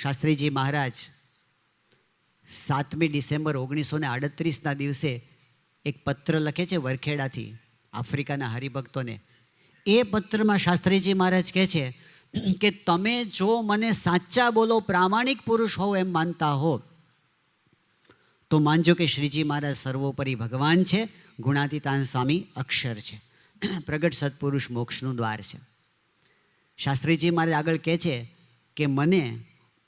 શાસ્ત્રીજી મહારાજ 7મી December 1938ના દિવસે એક પત્ર લખે છે વરખેડાથી આફ્રિકાના હરિભક્તોને. એ પત્રમાં શાસ્ત્રીજી મહારાજ કહે છે કે તમે જો મને સાચા બોલો પ્રામાણિક પુરુષ હોવ એમ માનતા હો તો માનજો કે શ્રીજી મહારાજ સર્વોપરી ભગવાન છે, ગુણાતીતાન સ્વામી અક્ષર છે, પ્રગટ સત્પુરુષ મોક્ષનું દ્વાર છે. શાસ્ત્રીજી મહારાજ આગળ કહે છે કે મને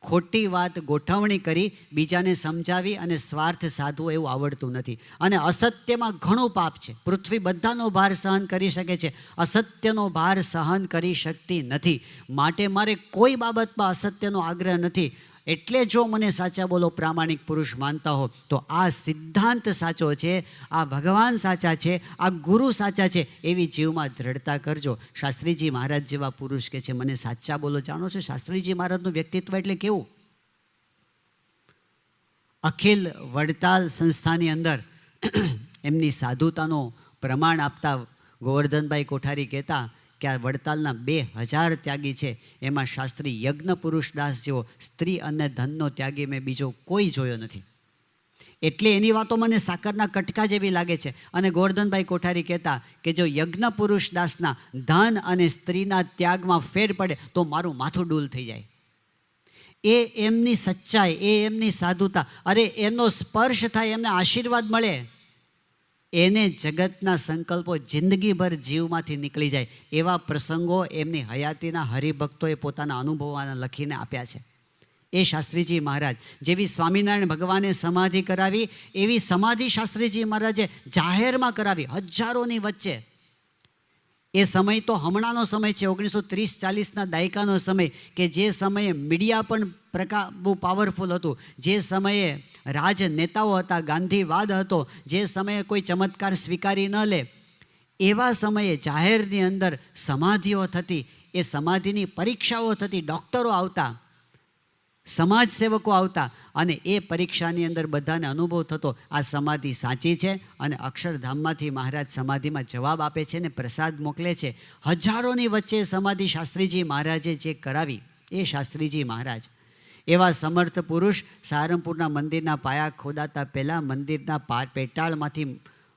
ખોટી વાત ગોઠવણી કરી બીજાને સમજાવી અને સ્વાર્થ સાધવો એવું આવડતું નથી, અને અસત્યમાં ઘણું પાપ છે. પૃથ્વી બધાનો ભાર સહન કરી શકે છે, અસત્યનો ભાર સહન કરી શકતી નથી. માટે મારે કોઈ બાબતમાં અસત્યનો આગ્રહ નથી. એટલે જો મને સાચા બોલો પ્રામાણિક પુરુષ માનતા હો તો આ સિદ્ધાંત સાચો છે, આ ભગવાન સાચા છે, આ ગુરુ સાચા છે, એવી જીવમાં દ્રઢતા કરજો. શાસ્ત્રીજી મહારાજ જેવા પુરુષ કે છે મને સાચા બોલો. જાણો છો શાસ્ત્રીજી મહારાજનું વ્યક્તિત્વ એટલે કેવું? અખિલ વડતાલ સંસ્થાની અંદર એમની સાધુતાનો પ્રમાણ આપતા ગોવર્ધનભાઈ કોઠારી કહેતા કે આ વડતાલના 2000 ત્યાગી છે, એમાં શાસ્ત્રી યજ્ઞ પુરુષદાસ જેવો સ્ત્રી અને ધનનો ત્યાગી મેં બીજો કોઈ જોયો નથી. એટલે એની વાતો મને સાકરના કટકા જેવી લાગે છે. અને ગોવર્ધનભાઈ કોઠારી કહેતા કે જો યજ્ઞ પુરુષદાસના ધન અને સ્ત્રીના ત્યાગમાં ફેર પડે તો મારું માથું ડૂલ થઈ જાય. એ એમની સચ્ચાઈ, એ એમની સાધુતા, અરે એમનો સ્પર્શ થાય, એમને આશીર્વાદ મળે, એને જગતના સંકલ્પો જિંદગીભર જીવમાંથી નીકળી જાય એવા પ્રસંગો એમની હયાતીના હરિભક્તોએ પોતાના અનુભવોના લખીને આપ્યા છે. એ શાસ્ત્રીજી મહારાજ જેવી સ્વામિનારાયણ ભગવાને સમાધિ કરાવી એવી સમાધિ શાસ્ત્રીજી મહારાજે જાહેરમાં કરાવી, હજારોની વચ્ચે. એ સમય તો હમણાંનો સમય છે, 1930-40ના દાયકાનો સમય, કે જે સમયે મીડિયા પણ બહુ પાવરફુલ હતું, જે સમયે રાજનેતાઓ હતા, ગાંધીવાદ હતો, જે સમયે કોઈ ચમત્કાર સ્વીકારી ન લે, એવા સમયે જાહેરની અંદર સમાધિઓ થતી, એ સમાધિની પરીક્ષાઓ થતી, ડૉક્ટરો આવતા, સમાજ સેવકો આવતા, અને એ પરીક્ષાની અંદર બધાને અનુભવ થતો આ સમાધિ સાચી છે. અને અક્ષરધામમાંથી મહારાજ સમાધિમાં જવાબ આપે છે ને પ્રસાદ મોકલે છે. હજારોની વચ્ચે સમાધિ શાસ્ત્રીજી મહારાજે જે કરાવી, એ શાસ્ત્રીજી મહારાજ એવા સમર્થ પુરુષ. સારંગપુરના મંદિરના પાયા ખોદાતા પહેલાં મંદિરના પેટાળમાંથી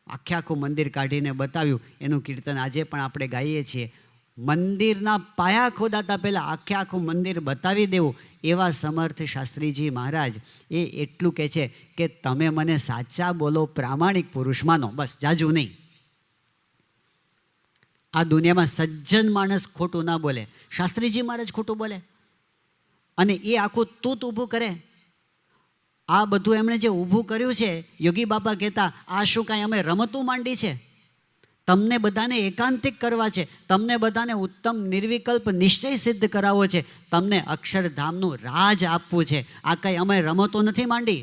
આખું મંદિર કાઢીને બતાવ્યું. એનું કીર્તન આજે પણ આપણે ગાઈએ છીએ. મંદિરના પાયા ખોદાતા પહેલાં આખું મંદિર બતાવી દેવું એવા સમર્થ શાસ્ત્રીજી મહારાજ એ એટલું કહે છે કે તમે મને સાચા બોલો પ્રામાણિક પુરુષ માનો, બસ, જાજુ નહીં. આ દુનિયામાં સજ્જન માણસ ખોટું ના બોલે, શાસ્ત્રીજી મહારાજ ખોટું બોલે અને એ આખું તૂત ઊભું કરે. આ બધું એમણે જે ઊભું કર્યું છે, યોગી બાપા કહેતા આ શું કાંઈ અમે રમતું માંડી છે? તમને બધાને એકાંતિક કરવા છે, તમને બધાને ઉત્તમ નિર્વિકલ્પ નિશ્ચય સિદ્ધ કરાવવો છે, તમને અક્ષરધામનું રાજ આપવું છે. આ કંઈ અમે રમતો નથી માંડી.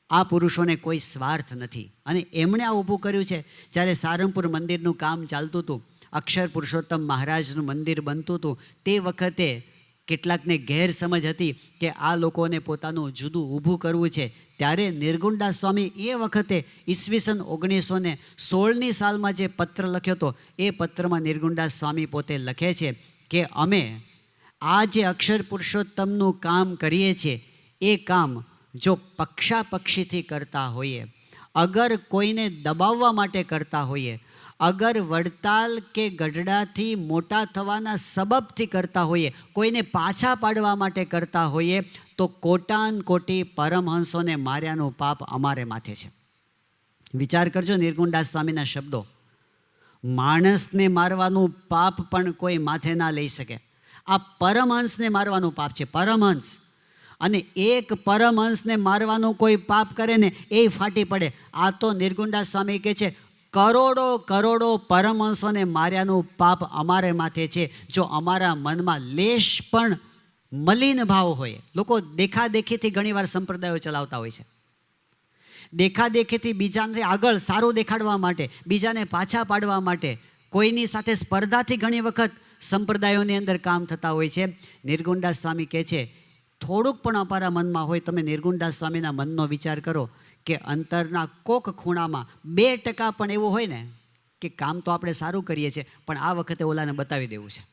આ પુરુષોને કોઈ સ્વાર્થ નથી અને એમણે આ ઊભું કર્યું છે. જ્યારે સારંગપુર મંદિરનું કામ ચાલતું હતું, અક્ષર પુરુષોત્તમ મહારાજનું મંદિર બનતું હતું, તે વખતે કેટલાકને ગેરસમજ હતી કે આ લોકોને પોતાનું જુદું ઊભું કરવું છે. ત્યારે નિર્ગુણદાસ સ્વામી એ વખતે ઈસવીસન 1916ની સાલમાં જે પત્ર લખ્યો હતો, એ પત્રમાં નિર્ગુણદાસ સ્વામી પોતે લખે છે કે અમે આ જે અક્ષર પુરુષોત્તમનું કામ કરીએ છીએ, એ કામ જો પક્ષાપક્ષીથી કરતા હોઈએ, અગર કોઈને દબાવવા માટે કરતા હોઈએ, અગર વડતાલ કે ગઢડાથી મોટા થવાના સબબથી કરતા હોઈએ, કોઈને પાછા પાડવા માટે કરતા હોઈએ, તો કોટાન કોટી પરમહંસોને માર્યાનું પાપ અમારે માથે છે. વિચાર કરજો નિર્ગુણદાસ સ્વામીના શબ્દો. માણસને મારવાનું પાપ પણ કોઈ માથે ના લઈ શકે, આ પરમહંસને મારવાનું પાપ છે, પરમહંસ. અને એક પરમહંસને મારવાનું કોઈ પાપ કરે ને એ ફાટી પડે. આ તો નિર્ગુણદાસ સ્વામી કહે છે કરોડો કરોડો પરમહંસોને માર્યાનું પાપ અમારે માથે છે. જો અમારા મનમાં લેશ પણ મલિન ભાવ હોય. લોકો દેખાદેખીથી ઘણીવાર સંપ્રદાયો ચલાવતા હોય છે, દેખાદેખીથી બીજાને આગળ સારું દેખાડવા માટે, બીજાને પાછા પાડવા માટે, કોઈની સાથે સ્પર્ધાથી ઘણી વખત સંપ્રદાયોની અંદર કામ થતા હોય છે. નિર્ગુણદાસ સ્વામી કહે છે થોડુંક પણ અમારા મનમાં હોય, તમે નિર્ગુણદાસ સ્વામીના મનનો વિચાર કરો કે અંતરના કોક ખૂણામાં 2% પણ એવું હોય ને કે કામ તો આપણે સારું કરીએ છીએ પણ આ વખતે ઓલાને બતાવી દેવું છે,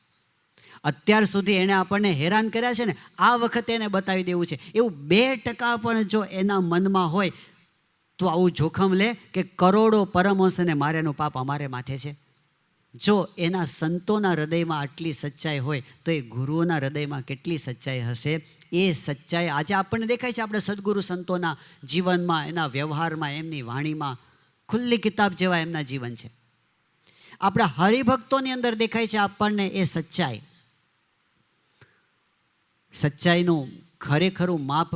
અત્યાર સુધી એણે આપણને હેરાન કર્યા છે ને, આ વખતે એને બતાવી દેવું છે. એવું 2% પણ જો એના મનમાં હોય તો આવું જોખમ લે કે કરોડો પરમહંસને મારેનું પાપ અમારે માથે છે. જો એના સંતોના હૃદયમાં આટલી સચ્ચાઈ હોય તો એ ગુરુઓના હૃદયમાં કેટલી સચ્ચાઈ હશે. એ સચ્ચાઈ આજે આપણને દેખાય છે આપણે સદગુરુ સંતોના જીવનમાં, એના વ્યવહારમાં, એમની વાણીમાં. ખુલ્લી કિતાબ જેવા એમના જીવન છે. આપણા હરિભક્તોની અંદર દેખાય છે આપણને એ સચ્ચાઈ. સચ્ચાઈનું ખરેખરું માપ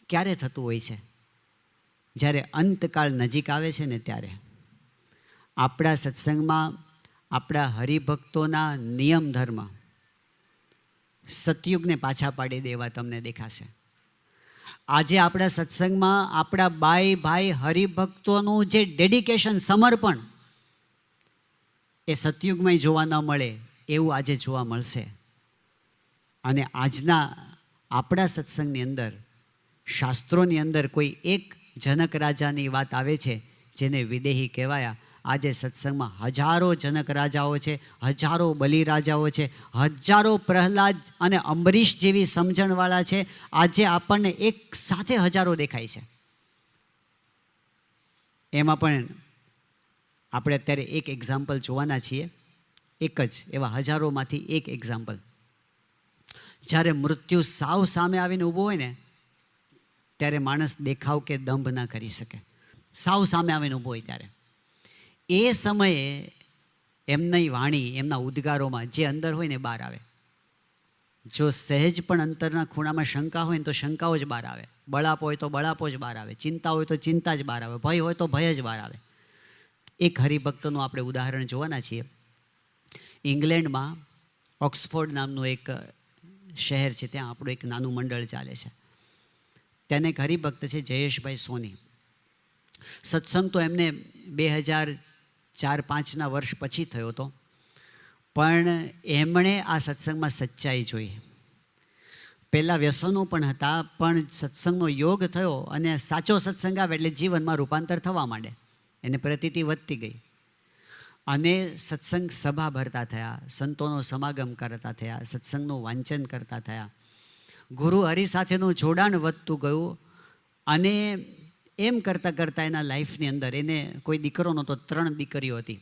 ક્યારે થતું હોય છે? જ્યારે અંતકાળ નજીક આવે છે ને ત્યારે. આપણા સત્સંગમાં આપણા હરિભક્તોના નિયમ ધર્મ સતયુગને પાછા પાડી દેવા તમને દેખાશે. આજે આપણા સત્સંગમાં આપણા બાઈ ભાઈ હરિભક્તોનું જે ડેડિકેશન, સમર્પણ, એ સતયુગમાં જોવા ન મળે એવું આજે જોવા મળશે. અને આજના આપણા સત્સંગની અંદર, શાસ્ત્રોની અંદર કોઈ એક જનક રાજાની વાત આવે છે જેને વિદેહી કહેવાયા. આજે સત્સંગમાં હજારો જનક રાજાઓ છે, હજારો બલિરાજાઓ છે, હજારો પ્રહલાદ અને અંબરીશ જેવી સમજણવાળા છે. આજે આપણને એક સાથે હજારો દેખાય છે. એમાં પણ આપણે અત્યારે એક એક્ઝામ્પલ જોવાના છીએ. એક જ એવા હજારોમાંથી એક એક્ઝામ્પલ. જ્યારે મૃત્યુ સાવ સામે આવીને ઊભો હોય ને ત્યારે માણસ દેખાવ કે દંભ ના કરી શકે. સાવ સામે આવીને ઊભો હોય ત્યારે એ સમયે એમની વાણી, એમના ઉદ્ગારોમાં જે અંદર હોય ને બહાર આવે. જો સહેજ પણ અંતરના ખૂણામાં શંકા હોય ને તો શંકાઓ જ બહાર આવે, બળાપ હોય તો બળાપો જ બહાર આવે, ચિંતા હોય તો ચિંતા જ બહાર આવે, ભય હોય તો ભય જ બહાર આવે. એક હરિભક્તનું આપણે ઉદાહરણ જોવાના છીએ. ઇંગ્લેન્ડમાં ઓક્સફોર્ડ નામનું એક શહેર છે, ત્યાં આપણું એક નાનું મંડળ ચાલે છે. ત્યાં એક હરિભક્ત છે જયેશભાઈ સોની. સત્સંગ તો એમને 2004-05ના વર્ષ પછી થયો હતો, પણ એમણે આ સત્સંગમાં સચ્ચાઈ જોઈ. પહેલાં વ્યસનો પણ હતા, પણ સત્સંગનો યોગ થયો અને સાચો સત્સંગ આવે એટલે જીવનમાં રૂપાંતર થવા માંડે. એને પ્રતીતિ વધતી ગઈ અને સત્સંગ સભા ભરતા થયા, સંતોનો સમાગમ કરતા થયા, સત્સંગનું વાંચન કરતા થયા, ગુરુ હરિ સાથેનું જોડાણ વધતું ગયું. અને એમ કરતાં કરતાં એના લાઈફની અંદર એને કોઈ દીકરો નહોતો, 3 દીકરીઓ હતી.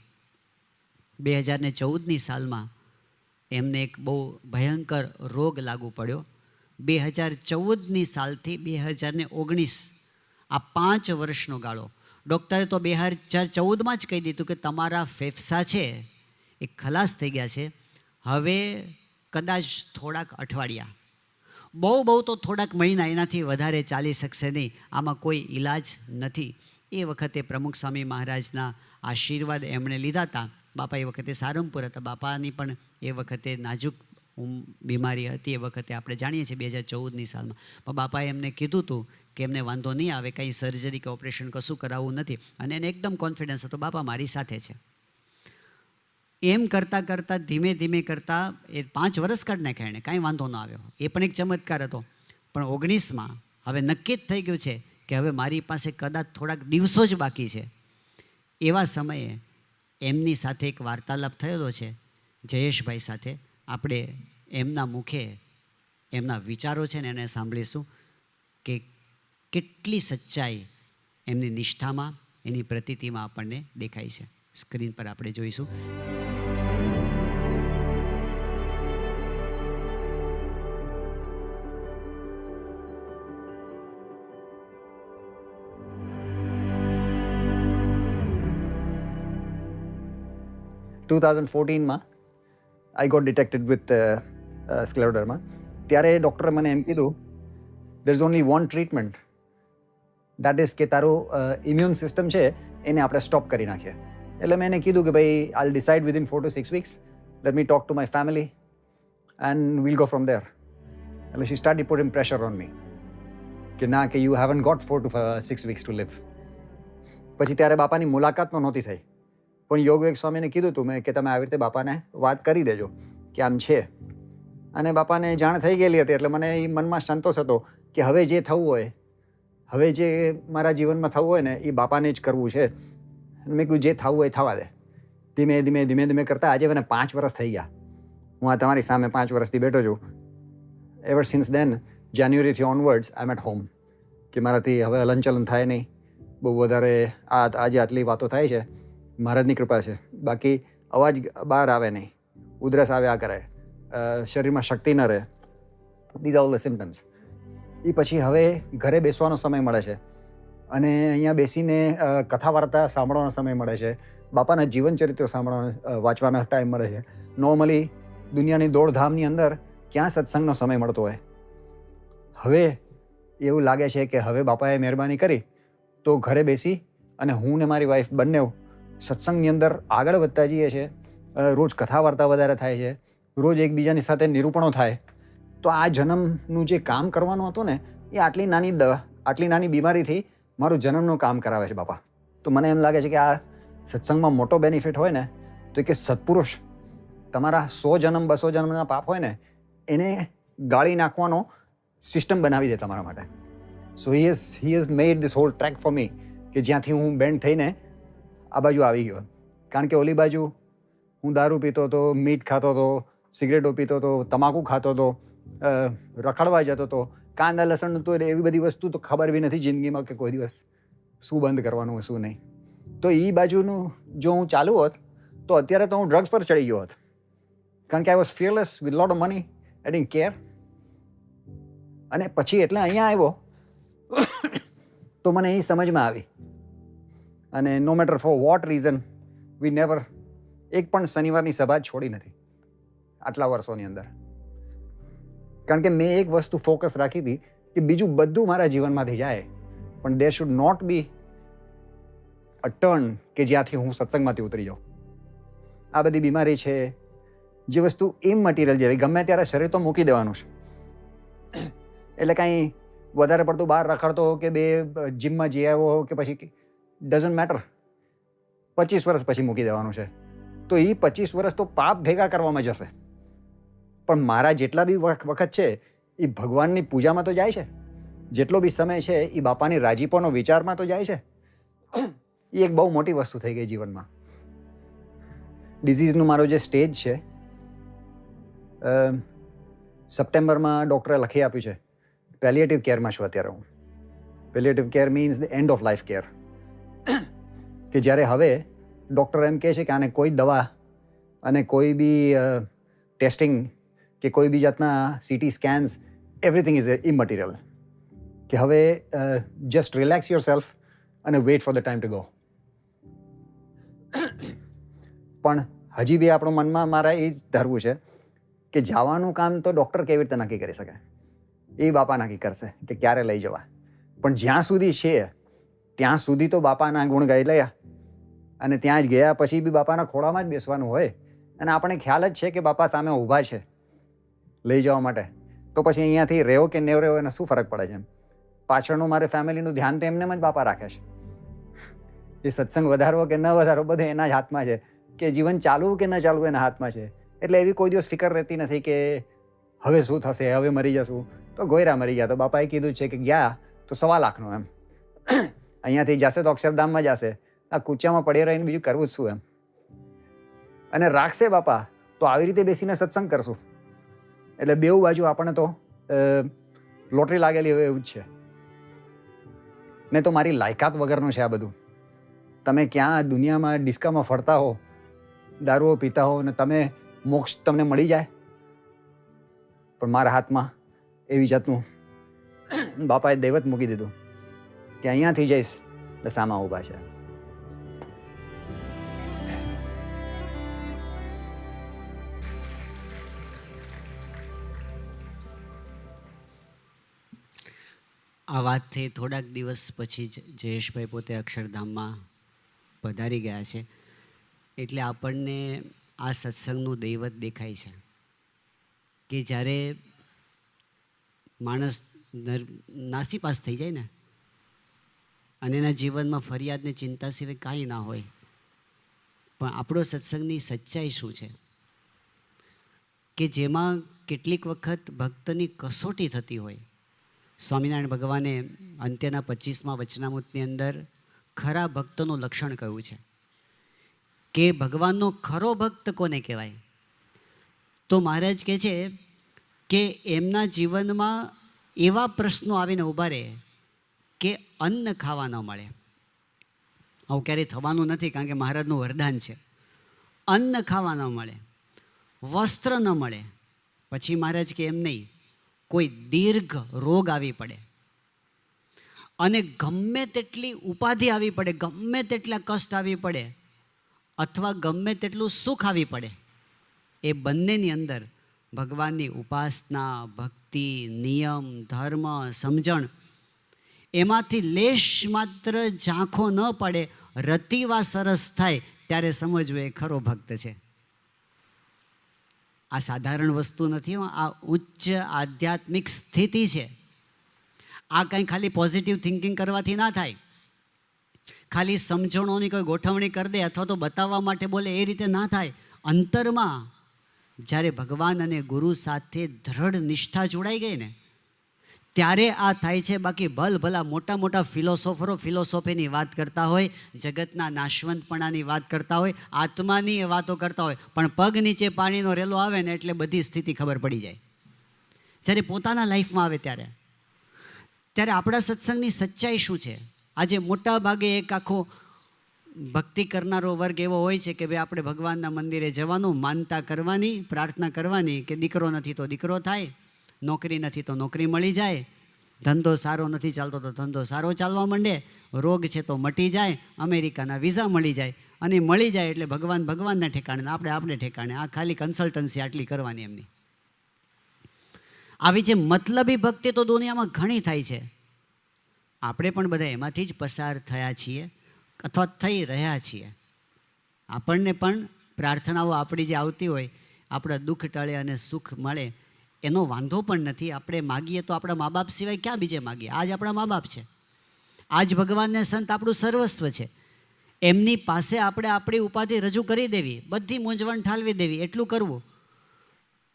2014ની સાલમાં એમને એક બહુ ભયંકર રોગ લાગુ પડ્યો. 2014ની સાલથી 2019 આ 5 વર્ષનો ગાળો. ડૉક્ટરે તો 2014માં જ કહી દીધું કે તમારા ફેફસા છે એ ખલાસ થઈ ગયા છે, હવે કદાચ થોડાક અઠવાડિયા, બહુ તો થોડાક મહિના, એનાથી વધારે ચાલી શકશે નહીં, આમાં કોઈ ઈલાજ નથી. એ વખતે પ્રમુખ સ્વામી મહારાજના આશીર્વાદ એમણે લીધા હતા. બાપા એ વખતે સારંગપુર હતા. બાપાની પણ એ વખતે નાજુક બીમારી હતી. એ વખતે આપણે જાણીએ છીએ 2014ની સાલમાં. પણ બાપાએ એમને કીધું હતું કે એમને વાંધો નહીં આવે, કંઈ સર્જરી કે ઓપરેશન કશું કરાવવું નથી. અને એને એકદમ કોન્ફિડન્સ હતો, બાપા મારી સાથે છે. એમ કરતાં કરતાં ધીમે ધીમે કરતાં એ 5 વર્ષ કાઢ નાખ્યા એણે, કાંઈ વાંધો ન આવ્યો. એ પણ એક ચમત્કાર હતો. પણ 19માં હવે નક્કી જ થઈ ગયું છે કે હવે મારી પાસે કદાચ થોડાક દિવસો જ બાકી છે. એવા સમયે એમની સાથે એક વાર્તાલાપ થયેલો છે જયેશભાઈ સાથે. આપણે એમના મુખે એમના વિચારો છે ને એને સાંભળીશું કે કેટલી સચ્ચાઈ એમની નિષ્ઠામાં, એની પ્રતીતિમાં આપણને દેખાય છે. સ્ક્રીન પર આપણે જોઈશું. માં આઈ ગોટ ડિટેક્ટેડ વિથ સ્ક્લેરોડર્મા. ત્યારે ડૉક્ટરે મને એમ કીધું there is only one treatment, that is કે તારું ઇમ્યુન સિસ્ટમ છે એને આપણે સ્ટોપ કરી નાખીએ. એટલે મેં એને કીધું કે ભાઈ I decide within 4 to 6 weeks, let me talk to my family and will go from there. એટલે she started putting pressure on me કે ના, કે you haven't got 4 to 6 weeks to live. પછી ત્યારે બાપાની મુલાકાત પણ નહોતી થઈ, પણ યોગવિવેક સ્વામીને કીધું હતું મેં કે તમે આવી રીતે બાપાને વાત કરી દેજો કે આમ છે. અને બાપાને જાણ થઈ ગયેલી હતી એટલે મને એ મનમાં સંતોષ હતો કે હવે જે થવું હોય, હવે જે મારા જીવનમાં થવું હોય ને એ બાપાને જ કરવું છે. મેં કીધું જે થવું હોય થવા દે. ધીમે ધીમે કરતાં આજે મને 5 વર્ષ થઈ ગયા. હું આ તમારી સામે 5 વર્ષથી બેઠો છું. એવર સિન્સ દેન જાન્યુઆરીથી onwards I am at home, કે મારાથી હવે હલનચલન થાય નહીં. બહુ વધારે આજે આટલી વાતો થાય છે, મહારાજની કૃપા છે. બાકી અવાજ બહાર આવે નહીં, ઉધરસ આવ્યા કરે, શરીરમાં શક્તિ ન રહે. These are all the symptoms. એ પછી હવે ઘરે બેસવાનો સમય મળે છે અને અહીંયા બેસીને કથા વાર્તા સાંભળવાનો સમય મળે છે, બાપાના જીવન ચરિત્રો વાંચવાનો ટાઈમ મળે છે. નોર્મલી દુનિયાની દોડધામની અંદર ક્યાં સત્સંગનો સમય મળતો હોય. હવે એવું લાગે છે કે હવે બાપાએ મહેરબાની કરી તો ઘરે બેસી અને હું ને મારી વાઈફ બંને સત્સંગની અંદર આગળ વધતા જઈએ છીએ. રોજ કથા વાર્તા વધારે થાય છે, રોજ એકબીજાની સાથે નિરૂપણો થાય. તો આ જન્મનું જે કામ કરવાનું હતું ને, એ આટલી નાની બીમારીથી મારું જન્મનું કામ કરાવે છે બાપા. તો મને એમ લાગે છે કે આ સત્સંગમાં મોટો બેનિફિટ હોય ને તો કે સત્પુરુષ તમારા 100 જન્મ 200 જન્મના પાપ હોય ને એને ગાળી નાખવાનો સિસ્ટમ બનાવી દે તમારા માટે. So he has made this whole track for me, કે જ્યાંથી હું બેન્ડ થઈને આ બાજુ આવી ગયો. કારણ કે ઓલી બાજુ હું દારૂ પીતો હતો, મીઠ ખાતો હતો, સિગરેટો પીતો હતો, તમાકુ ખાતો હતો, રખડવા જતો હતો, કાંદા લસણ તો એવી બધી વસ્તુ તો ખબર બી નથી જિંદગીમાં કે કોઈ દિવસ શું બંધ કરવાનું શું નહીં. તો એ બાજુનું જો હું ચાલુ હોત તો અત્યારે તો હું ડ્રગ્સ પર ચડી ગયો હોત. કારણ કે I was fearless with lot of money, I didn't care. અને પછી એટલે અહીંયા આવ્યો તો મને એ સમજમાં આવી. અને no matter for what reason we never એક પણ શનિવારની સભા છોડી નથી આટલા વર્ષોની અંદર. કારણ કે મેં એક વસ્તુ ફોકસ રાખી હતી કે બીજું બધું મારા જીવનમાંથી જાય, પણ there should not be a turn કે જ્યાંથી હું સત્સંગમાંથી ઉતરી જાઉં. આ બધી બીમારી છે, જે વસ્તુ ઇમમટીરિયલ જેવી ગમે ત્યારે શરીર તો મૂકી દેવાનું છે. એટલે કાંઈ વધારે પડતું બહાર રખડતો કે બે જીમમાં જઈ આવ્યો કે પછી ડઝન્ટ મેટર, 25 વર્ષ પછી મૂકી દેવાનું છે. તો એ 25 વર્ષ તો પાપ ભેગા કરવામાં જશે. પણ મારા જેટલા બી વખત છે એ ભગવાનની પૂજામાં તો જાય છે, જેટલો બી સમય છે એ બાપાની રાજીપોનો વિચારમાં તો જાય છે. એ એક બહુ મોટી વસ્તુ થઈ ગઈ જીવનમાં. ડિઝીઝનું મારો જે સ્ટેજ છે, સપ્ટેમ્બરમાં ડૉક્ટરે લખી આપ્યું છે પેલિએટિવ કેરમાં છું અત્યારે હું. Palliative care means the end of life care. કે જ્યારે હવે ડૉક્ટર એમ કહે છે કે આને કોઈ દવા અને કોઈ બી ટેસ્ટિંગ કે કોઈ બી જાતના CT સ્કેન્સ એવરીથિંગ ઇઝ ઇમમટીરિયલ. કે હવે જસ્ટ રિલેક્સ યોર સેલ્ફ અને weight for the time to go. પણ હજી બી આપણું મનમાં મારા એ જ ધારવું છે કે જવાનું કામ તો ડૉક્ટર કેવી રીતે નક્કી કરી શકે, એ બાપા નક્કી કરશે કે ક્યારે લઈ જવા. પણ જ્યાં સુધી છે ત્યાં સુધી તો બાપાના ગુણ ગાઈ લયા, અને ત્યાં જ ગયા પછી બી બાપાના ખોળામાં જ બેસવાનું હોય. અને આપણે ખ્યાલ જ છે કે બાપા સામે ઊભા છે લઈ જવા માટે. તો પછી અહીંયાથી રહેવો કે ન રહેવો એને શું ફરક પડે છે? પાછળનું મારે ફેમિલીનું ધ્યાન તો એમને જ બાપા રાખે છે. એ સત્સંગ વધારવો કે ન વધારવો બધું એના જ હાથમાં છે, કે જીવન ચાલવું કે ન ચાલવું એના હાથમાં છે. એટલે એવી કોઈ દિવસ ફિકર રહેતી નથી કે હવે શું થશે, હવે મરી જશું. તો ગોયરા મરી ગયા તો બાપાએ કીધું છે કે ગયા તો 1.25 લાખનું એમ. અહીંયાથી જશે તો અક્ષરધામમાં જશે, આ કૂચામાં પડી રહીને બીજું કરવું જ શું એમ. અને રાખશે બાપા તો આવી રીતે બેસીને સત્સંગ કરશું. એટલે બેઉ બાજુ આપણને તો લોટરી લાગેલી હોય એવું જ છે. ને તો મારી લાયકાત વગરનું છે આ બધું. તમે ક્યાં દુનિયામાં ડિસ્કામાં ફરતા હો, દારૂઓ પીતા હો, ને તમે મોક્ષ તમને મળી જાય, પણ મારા હાથમાં એવી જાતનું બાપાએ દૈવત મૂકી દીધું કે અહીંયાથી જઈશ એટલે સામા ઊભા છે. આ વાતથી થોડાક દિવસ પછી જ જયેશભાઈ પોતે અક્ષરધામમાં પધારી ગયા છે. એટલે આપણને આ સત્સંગનું દૈવત દેખાય છે કે જ્યારે માણસ નાસીપાસ થઈ જાય ને, અને એના જીવનમાં ફરિયાદને ચિંતા સિવાય કાંઈ ના હોય, પણ આપણો સત્સંગની સચ્ચાઈ શું છે કે જેમાં કેટલીક વખત ભક્તની કસોટી થતી હોય. સ્વામિનારાયણ ભગવાને અંત્યના 25મા વચનામૃતની અંદર ખરા ભક્તનું લક્ષણ કહ્યું છે કે ભગવાનનો ખરો ભક્ત કોને કહેવાય? તો મહારાજ કહે છે કે એમના જીવનમાં એવા પ્રશ્નો આવીને ઊભા રહે કે અન્ન ખાવા ન મળે. આવું ક્યારેય થવાનું નથી, કારણ કે મહારાજનું વરદાન છે. અન્ન ખાવા ન મળે, વસ્ત્ર ન મળે. પછી મહારાજ કે એમ નહીં, કોઈ દીર્ઘ રોગ આવી પડે અને ગમે તેટલી ઉપાધિ આવી પડે, ગમે તેટલા કષ્ટ આવી પડે, અથવા ગમે તેટલું સુખ આવી પડે, એ બંનેની અંદર ભગવાનની ઉપાસના, ભક્તિ, નિયમ, ધર્મ, સમજણ, એમાંથી લેશ માત્ર ઝાંખો ન પડે, રતિવા સરસ થાય, ત્યારે સમજવું એ ખરો ભક્ત છે. આ સાધારણ વસ્તુ નથી, આ ઉચ્ચ આધ્યાત્મિક સ્થિતિ છે. આ કંઈ ખાલી પોઝિટિવ થિંકિંગ કરવાથી ના થાય, ખાલી સમજણોની કોઈ ગોઠવણી કરી દે અથવા તો બતાવવા માટે બોલે એ રીતે ના થાય. અંતરમાં જ્યારે ભગવાન અને ગુરુ સાથે દ્રઢ નિષ્ઠા જોડાઈ ગઈ ને, ત્યારે આ થાય છે. બાકી ભલા મોટા મોટા ફિલોસોફરો ફિલોસોફીની વાત કરતા હોય, જગતના નાશવંતપણાની વાત કરતા હોય, આત્માની વાતો કરતા હોય, પણ પગ નીચે પાણીનો રેલો આવે ને એટલે બધી સ્થિતિ ખબર પડી જાય. જ્યારે પોતાના લાઈફમાં આવે ત્યારે આપણા સત્સંગની સચ્ચાઈ શું છે? આજે મોટા ભાગે એક આખો ભક્તિ કરનારો વર્ગ એવો હોય છે કે ભાઈ આપણે ભગવાનના મંદિરે જવાનું, માનતા કરવાની, પ્રાર્થના કરવાની કે દીકરો નથી તો દીકરો થાય, નોકરી નથી તો નોકરી મળી જાય, ધંધો સારો નથી ચાલતો તો ધંધો સારો ચાલવા માંડે, રોગ છે તો મટી જાય, અમેરિકાના વિઝા મળી જાય, અને મળી જાય એટલે ભગવાનના ઠેકાણે, આપણે ઠેકાણે. આ ખાલી કન્સલ્ટન્સી આટલી કરવાની એમની. આવી જે મતલબી ભક્તિ તો દુનિયામાં ઘણી થાય છે. આપણે પણ બધા એમાંથી જ પસાર થયા છીએ અથવા થઈ રહ્યા છીએ. આપણને પણ પ્રાર્થનાઓ આપણી જે આવતી હોય, આપણા દુઃખ ટળે અને સુખ મળે, એનો વાંધો પણ નથી. આપણે માગીએ તો આપણા મા બાપ સિવાય ક્યાં બીજે માગીએ? આજ આપણા મા બાપ છે, આજ ભગવાનને સંત આપણું સર્વસ્વ છે. એમની પાસે આપણે આપણી ઉપાધિ રજૂ કરી દેવી, બધી મૂંઝવણ ઠાલવી દેવી, એટલું કરવું.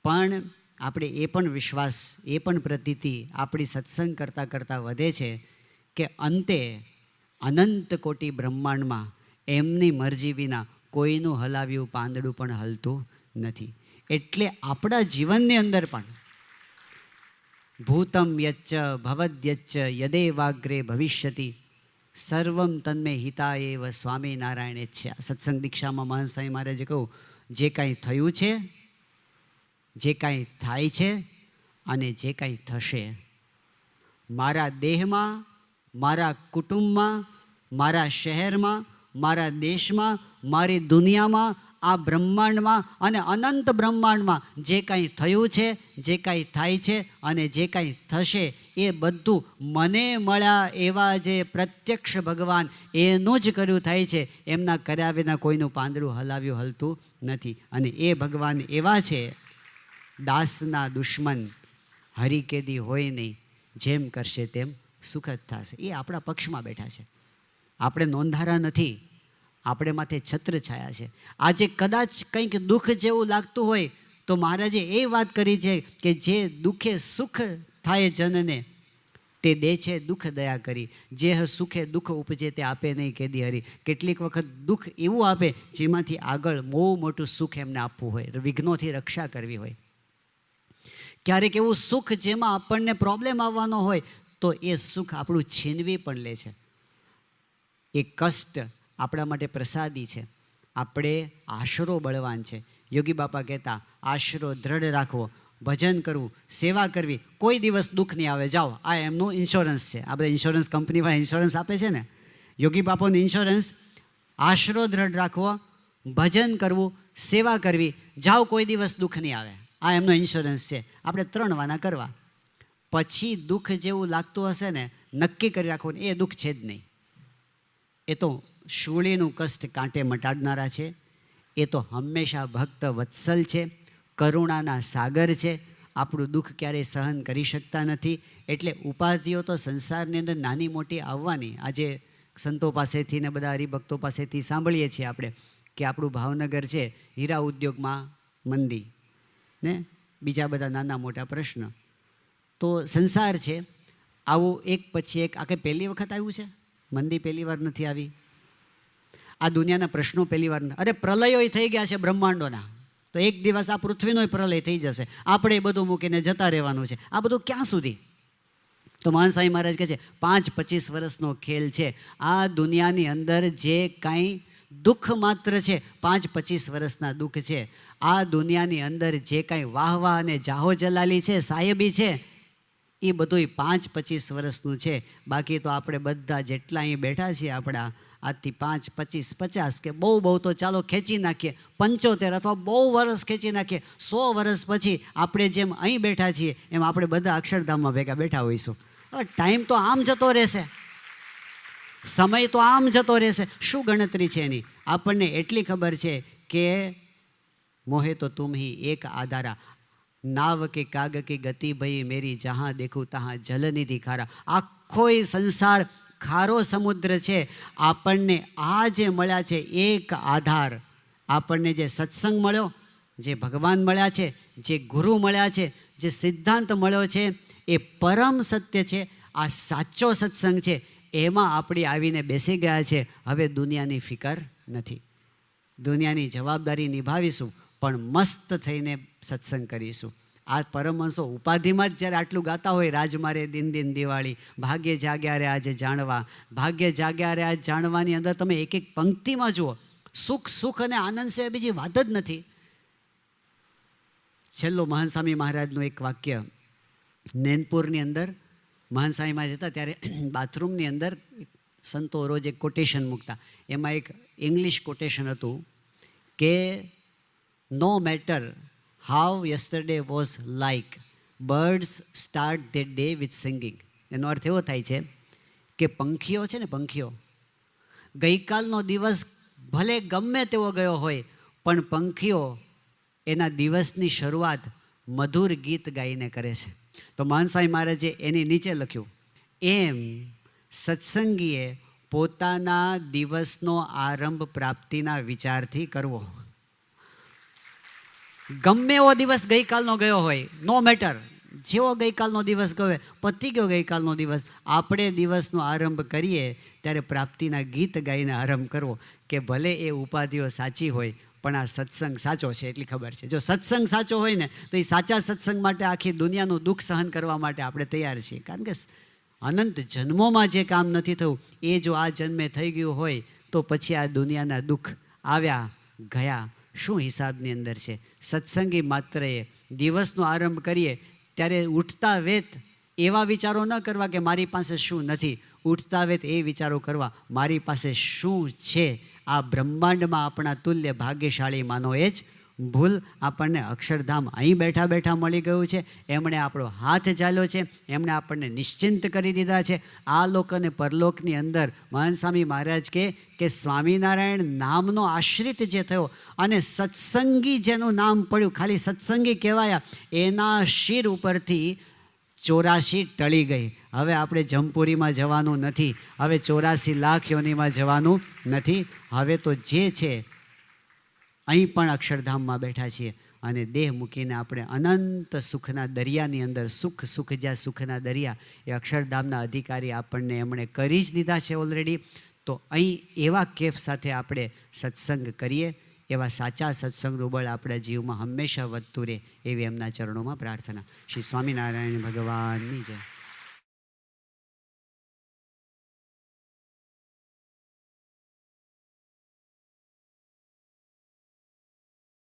પણ આપણે એ પણ વિશ્વાસ, એ પણ પ્રતીતિ આપણી સત્સંગ કરતાં કરતાં વધે છે કે અંતે અનંત કોટી બ્રહ્માંડમાં એમની મરજી વિના કોઈનું હલાવ્યું પાંદડું પણ હલતું નથી. એટલે આપણા જીવનની અંદર પણ ભૂતમ યચ્ચ ભવદ્યચ્ચ યદેવાગ્રે ભવિષ્યતિ સર્વમ તન્મે હિતાયેવ સ્વામિનારાયણ છે. સત્સંગ દીક્ષામાં મહંત સ્વામી મહારાજે કહ્યું, જે કાંઈ થયું છે, જે કાંઈ થાય છે અને જે કાંઈ થશે, મારા દેહમાં, મારા કુટુંબમાં, મારા શહેરમાં, મારા દેશમાં, મારી દુનિયામાં, આ બ્રહ્માંડમાં અને અનંત બ્રહ્માંડમાં જે કાંઈ થયું છે, જે કાંઈ થાય છે અને જે કાંઈ થશે, એ બધું મને મળ્યા એવા જે પ્રત્યક્ષ ભગવાન એનું જ કર્યું થાય છે. એમના કર્યા વિના કોઈનું પાંદડું હલાવ્યું હલતું નથી. અને એ ભગવાન એવા છે, દાસના દુશ્મન હરિકેદી હોય નહીં, જેમ કરશે તેમ સુખ જ થશે. એ આપણા પક્ષમાં બેઠા છે, આપણે નોંધારા નથી, આપણે માથે છત્ર છાયા છે. આજે કદાચ કંઈક દુઃખ જેવું લાગતું હોય તો મહારાજે એ વાત કરી છે કે જે દુઃખે સુખ થાય જનને, તે દે છે દુઃખ દયા કરી, જે સુખે દુઃખ ઉપજે તે આપે નહીં કેદી હરી. કેટલીક વખત દુઃખ એવું આપે જેમાંથી આગળ બહુ મોટું સુખ એમને આપવું હોય, વિઘ્નોથી રક્ષા કરવી હોય. ક્યારેક એવું સુખ જેમાં આપણને પ્રોબ્લેમ આવવાનો હોય તો એ સુખ આપણું છીનવી પણ લે છે. એ કષ્ટ આપણા માટે પ્રસાદી છે, આપણે આશરો બળવાન છે. યોગી બાપા કહેતા, આશરો દ્રઢ રાખવો, ભજન કરવું, સેવા કરવી, કોઈ દિવસ દુઃખ નહીં આવે. જાઓ, આ એમનું ઇન્સ્યોરન્સ છે. આ બધા ઇન્સ્યોરન્સ કંપનીવાળા ઇન્સ્યોરન્સ આપે છે ને, યોગી બાપાનું ઇન્સ્યોરન્સ, આશરો દ્રઢ રાખવો, ભજન કરવું, સેવા કરવી, જાઓ, કોઈ દિવસ દુઃખ નહીં આવે. આ એમનો ઇન્સ્યોરન્સ છે. આપણે 3 વાના કરવા. પછી દુઃખ જેવું લાગતું હશે ને, નક્કી કરી રાખવું, એ દુઃખ છે જ નહીં. એ તો શૂળીનું કષ્ટ કાંટે મટાડનારા છે. એ તો હંમેશા ભક્ત વત્સલ છે, કરુણાના સાગર છે. આપણું દુઃખ ક્યારેય સહન કરી શકતા નથી. એટલે ઉપાધિઓ તો સંસારની અંદર નાની મોટી આવવાની. આજે સંતો પાસેથી ને બધા હરિભક્તો પાસેથી સાંભળીએ છીએ આપણે કે આપણું ભાવનગર છે, હીરા ઉદ્યોગમાં મંદી ને બીજા બધા નાના મોટા પ્રશ્ન. તો સંસાર છે, આવું એક પછી એક. આ કંઈ પહેલી વખત આવ્યું છે? મંદી પહેલી વાર નથી આવી. આ દુનિયાના પ્રશ્નો પહેલી વાર. અરે પ્રલયો થઈ ગયા છે બ્રહ્માંડોના, તો તો એક દિવસ આ પૃથ્વીનોય પ્રલય થઈ જશે, આપણે બધું મૂકીને જતા રહેવાનું છે. આ બધું ક્યાં સુધી? તો મહાન સ્વામી મહારાજ કહે છે 5-25 વર્ષનો ખેલ છે. આ દુનિયાની અંદર જે કાંઈ દુઃખ માત્ર છે, 5-25 વર્ષના દુઃખ છે. આ દુનિયાની અંદર જે કાંઈ વાહ અને જાહો જલાલી છે, સાહેબી છે, એ બધું 5-25 વર્ષનું છે. બાકી તો આપણે બધા જેટલા અહીં બેઠા છીએ, આપણા આજથી 5, 25, 50 કે બહુ તો ચાલો ખેંચી નાખીએ 75 અથવા બહુ વર્ષ ખેંચી નાખીએ 100 વર્ષ પછી આપણે જેમ અહીં બેઠા છીએ એમ આપણે બધા અક્ષરધામમાં ભેગા બેઠા હોઈશું. હવે ટાઈમ તો આમ જતો રહેશે, સમય તો આમ જતો રહેશે, શું ગણતરી છે એની? આપણને એટલી ખબર છે કે મોહે તો તુમ હી એક આધારા, નાવ કે કાગ કી ગતિ ભઈ મેરી, જહાં દેખું તહાં જલનિધિ ખારા. આખોય સંસાર ખારો સમુદ્ર છે. આપણને આ જે મળ્યા છે એક આધાર, આપણને જે સત્સંગ મળ્યો, જે ભગવાન મળ્યા છે, જે ગુરુ મળ્યા છે, જે સિદ્ધાંત મળ્યો છે, એ પરમ સત્ય છે. આ સાચો સત્સંગ છે. એમાં આપણે આવીને બેસી ગયા છે. હવે દુનિયાની ફિકર નથી, દુનિયાની જવાબદારી નિભાવીશું, પણ મસ્ત થઈને સત્સંગ કરીશું. આ પરમહંસો ઉપાધિમાં જ જ્યારે આટલું ગાતા હોય, રાજ મારે દિન દિન દિવાળી, ભાગ્ય જાગ્યા રે આજે જાણવા, ભાગ્ય જાગ્યા રે આજ જાણવાની અંદર તમે એક એક પંક્તિમાં જુઓ, સુખ અને આનંદ છે, બીજી વાત જ નથી. છેલ્લો મહાન સ્વામી મહારાજનું એક વાક્ય, નૈનપુરની અંદર મહાન સ્વામીમાં જતા ત્યારે બાથરૂમની અંદર સંતો રોજ એક કોટેશન મૂકતા. એમાં એક ઇંગ્લિશ કોટેશન હતું કે no matter how yesterday was like, birds start their day with singing. એનો અર્થ એવો થાય છે કે પંખીઓ છે ને, પંખીઓ ગઈકાલનો દિવસ ભલે ગમે તેવો ગયો હોય, પણ પંખીઓ એના દિવસની શરૂઆત મધુર ગીત ગાઈને કરે છે. તો મહાન સ્વામી મહારાજે એની નીચે લખ્યું, એમ સત્સંગીએ પોતાના દિવસનો આરંભ પ્રાપ્તિના વિચારથી કરવો. ગમે એવો દિવસ ગઈકાલનો ગયો હોય, નો મેટર, જેવો ગઈકાલનો દિવસ ગયો, પતી ગયો ગઈકાલનો દિવસ, આપણે દિવસનો આરંભ કરીએ ત્યારે પ્રાપ્તિના ગીત ગાઈને આરંભ કરવો. કે ભલે એ ઉપાધિઓ સાચી હોય, પણ આ સત્સંગ સાચો છે એટલી ખબર છે. જો સત્સંગ સાચો હોય ને, તો એ સાચા સત્સંગ માટે આખી દુનિયાનું દુઃખ સહન કરવા માટે આપણે તૈયાર છીએ. કારણ કે અનંત જન્મોમાં જે કામ નથી થયું, એ જો આ જન્મે થઈ ગયું હોય, તો પછી આ દુનિયાના દુઃખ આવ્યા ગયા શું હિસાબની અંદર છે. સત્સંગી માત્ર એ દિવસનો આરંભ કરીએ ત્યારે ઉઠતા વેત એવા વિચારો ન કરવા કે મારી પાસે શું નથી, ઉઠતા વેત એ વિચારો કરવા મારી પાસે શું છે. આ બ્રહ્માંડમાં આપણા તુલ્ય ભાગ્યશાળી માનો એ જ ભૂલ. આપણને અક્ષરધામ અહીં બેઠા બેઠા મળી ગયું છે. એમણે આપણો હાથ ઝાલ્યો છે, એમણે આપણને નિશ્ચિંત કરી દીધા છે. આ લોક અને પરલોકની અંદર મહાન સ્વામી મહારાજ કે સ્વામિનારાયણ નામનો આશ્રિત જે થયો અને સત્સંગી જેનું નામ પડ્યું, ખાલી સત્સંગી કહેવાયા, એના શિર ઉપરથી 84 ટળી ગઈ. હવે આપણે જમપુરીમાં જવાનું નથી, હવે 84 લાખ યોનીમાં જવાનું નથી. હવે તો જે છે અહીં પણ અક્ષરધામમાં બેઠા છીએ અને દેહ મૂકીને આપણે અનંત સુખના દરિયાની અંદર, સુખ જ્યાં સુખના દરિયા, એ અક્ષરધામના અધિકારી આપણને એમણે કરી જ દીધા છે ઓલરેડી. તો અહીં એવા કેફ સાથે આપણે સત્સંગ કરીએ, એવા સાચા સત્સંગનું બળ આપણા જીવમાં હંમેશા વધતું રહે એવી એમના ચરણોમાં પ્રાર્થના. શ્રી સ્વામિનારાયણ ભગવાનની જય.